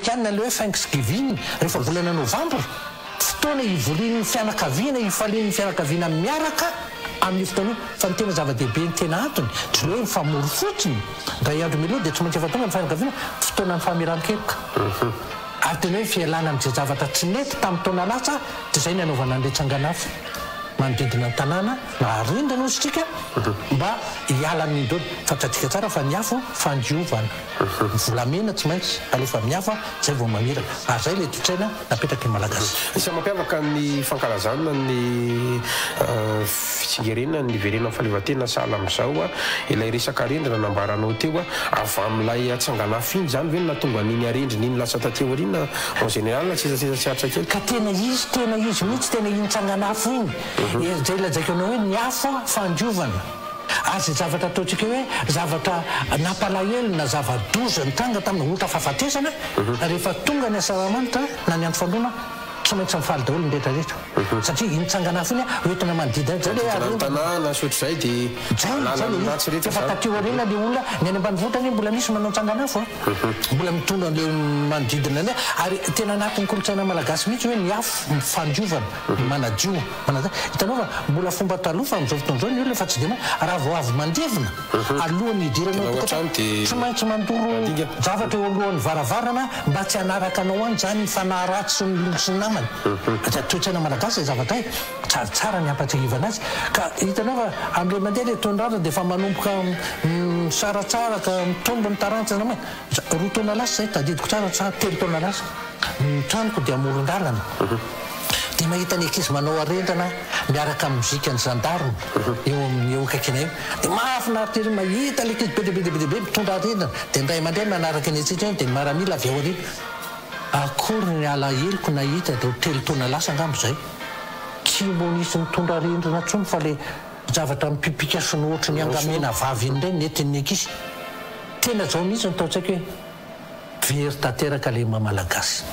amerikanina le hoe Thanksgiving rehefa volana novambra fotoana ivorian'ny fianakaviana ifalian'ny fianakaviana miaraka amin'ny fotoana fa ny tena zava-dehibe ny tena antony tsy le hoe mifamory fotsiny ray andro miloha dia tsy maintsy efa tonga ny fianakaviana fotoana ny famiran-keloka ary tena hoe fialana amin'izay zavatra tsy nety tamin'ny taona lasa dia izay ny anaovana an'ilay tsanganafo manodidina ny tanàna na arindana ozitrika mba hiala amin'ny dody fantatsika tsara fa niafo fandiovana volamena tsy maintsy alefa miafa zay vao mamira ary zay le totsaina napetraky ny malagasy isa mampiavaka ny fankalazana ny fitsingerenana ny verena fahaleovatena sahala amin'izao ilay resaka arendrina nambaranao teo avy amin'ilay atsanganafo iny zany ve natonga n'iny arendrina iny lasa tateo arina en général tsisasiaritra kely ka tena izy mihitsy tena iny tsanganafo iny zay lazaiko anao hoe niafo fandiovana azy zavatra ataontsika hoe zavatra nampalahelo na zava-doza ny tanga tamin'ny ota fahafatesana rehefa tonga ny asaramanitra na ny andro fandroana tsy maintsy mifaly daholo ny rehetrarehetra satria iny tsanganafo iny hoentina manodidina zay le tanàna sotr'izay dia efa tateo arena le olona ny any ambanivohitra ny mbola misy manao tsanganafo mbola mitondra le manodidina ny ary tena anatin'ny kolotsaina malagasy mihitsy hoe niafo fandiovana manadio hitanao fa mbola fomba taloha fa amin'izao fotoan'izao ny olona efa tsy dia raha vao avy mandevina alohan'ny hidiranao tsy maintsy mandoro zavatra eo alohan'ny varavarana mba tsy hanaraka anao any zany fanaharatsy sy ny longo sy ny namany toetsaina malagasy zavatra e tsaratsara ny ampatsahivana azy ka hitanao fa amin'ilay mandeha le tondrara dia efa manomboka saratsara ka mitombo ny tarantsa namay roa taona lasa zay tadidiko tsara telo taona lasa tranoko dia amoron-dalana dia mahita ny ankizy manao arendrana miaraka amin'ny mozika ny zandarina eo amin'ny eo akaikina eo dia mahafinaritra ery mahita le ankizy be mitondra arendrana dia ndray mandray manaraka ny atsika dia ny maramila avy ao arena akory ny alaheloko nahita dia telo taona lasa angambo zay tsy monisy mitondra arendrina ntsony fa le zavatra mipipika sy ny ohatry ny angamena vavy iny indray netin'ny ankizy tena zao mihitsy ny taotsaika hoe very tanteraka le mamalagasy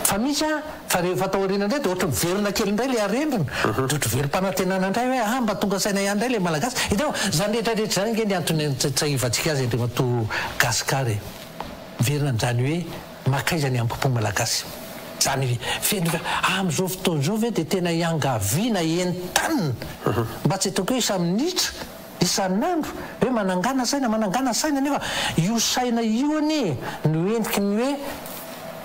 fa misy fa rehefa atao arena indray dia ohatra miverina kely indray le arendrina ohatra verim-panantenana indray hoe mba tonga saina ihany indray le malagasy hitao zany rehetrarehetra zany nge ny antony tsahivantsika azy andrimato gasikary verina n'izany hoe makaiza ny ampopo malagasy zany feny amin'izao fotoan'izao ve dia tena iangaviana entanina mba tsy hitako hoe isa-minitra isan'andro hoe manangana saina nefa io saina io anie no entiky ny hoe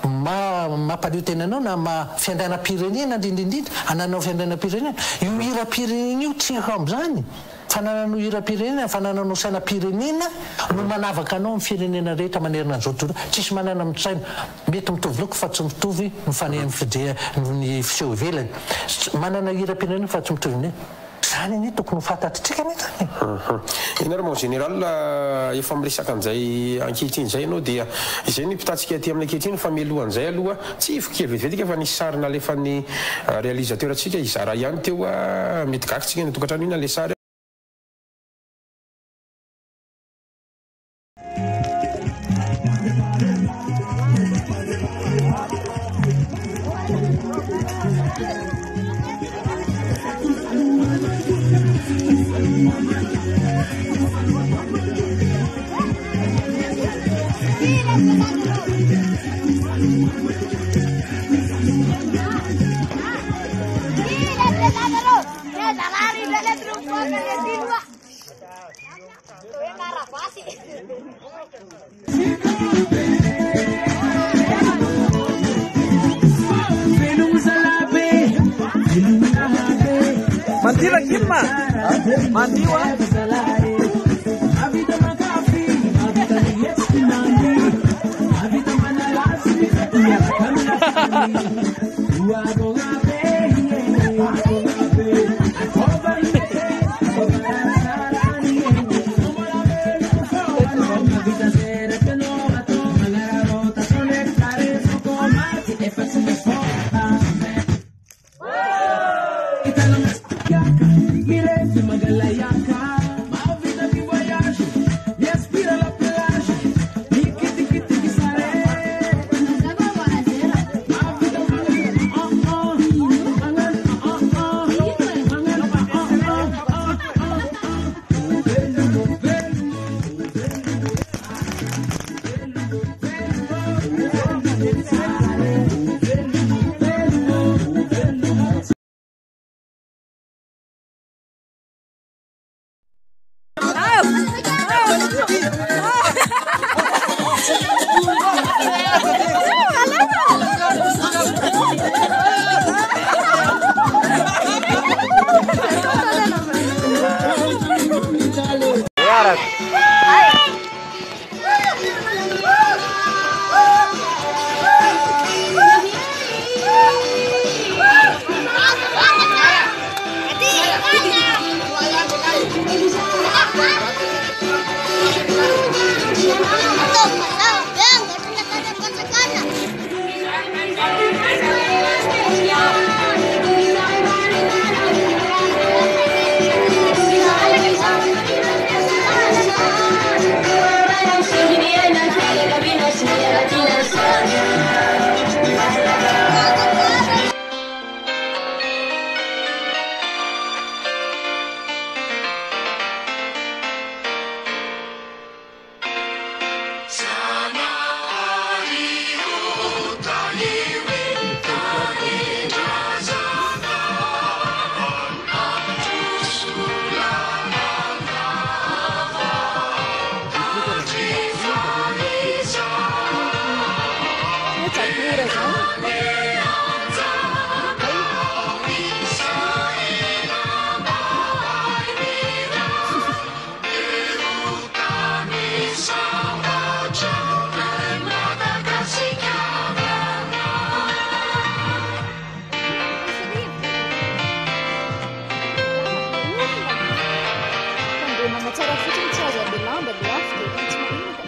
mampaleo tenanao na fiandrana-pirenena indrindrindrindra ananao fiandrana-pirenena io hira-pirenena io tsy amin'izany fanananao hira-pirenena fanananao saina-pirenena no manavaka anao amin'ny firenena rehetra manerina an'izao tontolo tsisy manana amin'ny saina mety mitovy loko fa tsy mitovy ny fiseho ivelany manana hira-pirenena fa tsy mitovy ne zany anie tokony fatatritsika nety ianareo mon général efa miresaka an'izay ankehitriny zay ianao dia izay ny mpitatsika aty amin'ny ankehitriny fa mialohan'izay aloha tsy ifokely vetivetika fa nisy sarina alefa ny réalisateur atsika izara ihany teo mety gakitsika ny tokantrano ina le sary Mandiwa Kilma, Mandiwa. Tsara fotsiny tsy azo aby lamba dia afo dia tsy maninona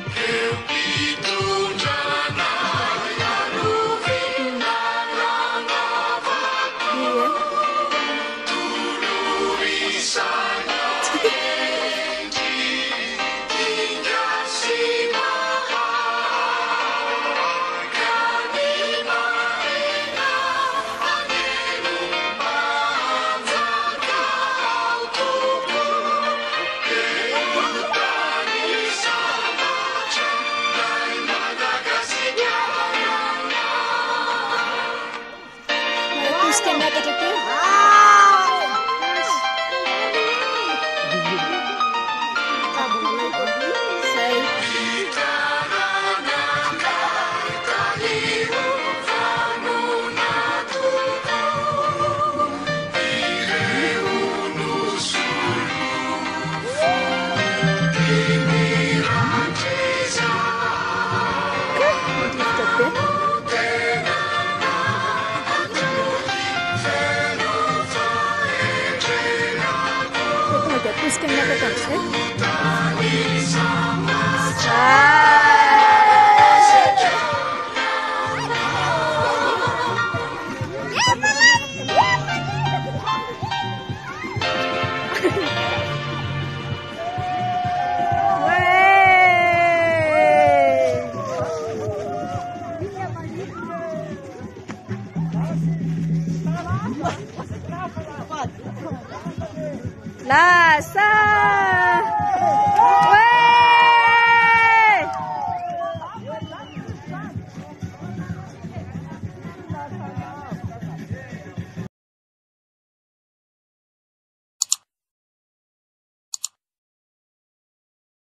Puskin na to